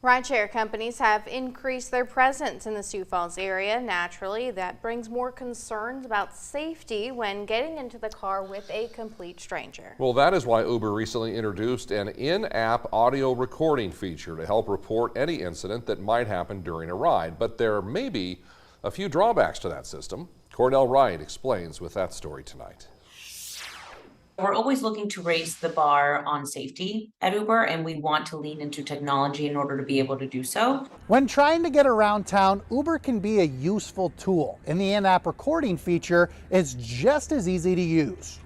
Rideshare companies have increased their presence in the Sioux Falls area. Naturally, that brings more concerns about safety when getting into the car with a complete stranger. Well, that is why Uber recently introduced an in-app audio recording feature to help report any incident that might happen during a ride. But there may be a few drawbacks to that system. Cornell Wright explains with that story tonight. We're always looking to raise the bar on safety at Uber, and we want to lean into technology in order to be able to do so. When trying to get around town, Uber can be a useful tool, and the in-app recording feature is just as easy to use.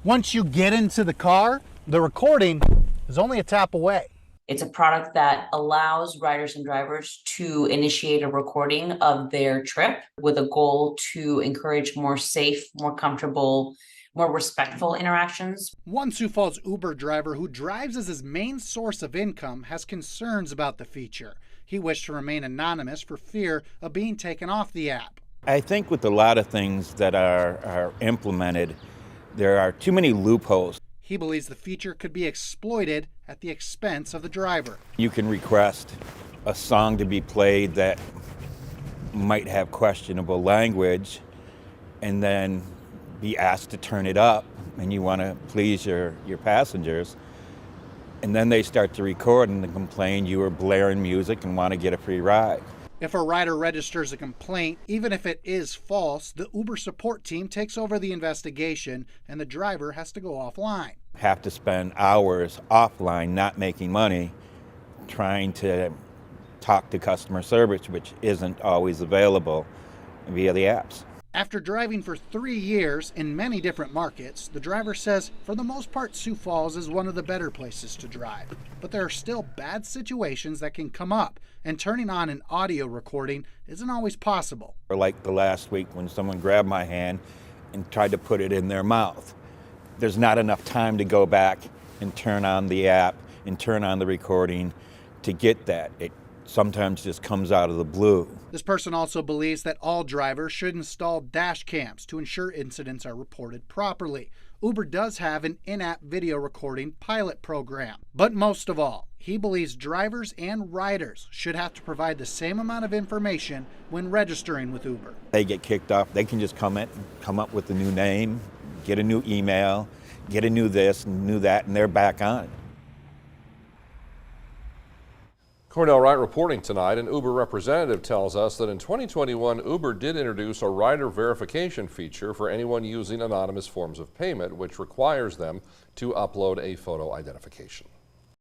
Once you get into the car, the recording is only a tap away. It's a product that allows riders and drivers to initiate a recording of their trip with a goal to encourage more safe, more comfortable, more respectful interactions. One Sioux Falls Uber driver who drives as his main source of income has concerns about the feature. He wished to remain anonymous for fear of being taken off the app. I think with a lot of things that are implemented, there are too many loopholes. He believes the feature could be exploited at the expense of the driver. You can request a song to be played that might have questionable language and then be asked to turn it up, and you want to please your passengers, and then they start to record and complain you are blaring music and want to get a free ride. If a rider registers a complaint, even if it is false, the Uber support team takes over the investigation and the driver has to go offline. Have to spend hours offline not making money trying to talk to customer service, which isn't always available via the apps. After driving for 3 years in many different markets, the driver says for the most part Sioux Falls is one of the better places to drive. But there are still bad situations that can come up, and turning on an audio recording isn't always possible. Or like the last week when someone grabbed my hand and tried to put it in their mouth. There's not enough time to go back and turn on the app and turn on the recording to get that. It sometimes just comes out of the blue. This person also believes that all drivers should install dash cams to ensure incidents are reported properly. Uber does have an in-app video recording pilot program. But most of all, he believes drivers and riders should have to provide the same amount of information when registering with Uber. They get kicked off, they can just come up with a new name, get a new email, get a new this and new that, and they're back on. Cornell Wright reporting tonight. An Uber representative tells us that in 2021, Uber did introduce a rider verification feature for anyone using anonymous forms of payment, which requires them to upload a photo identification.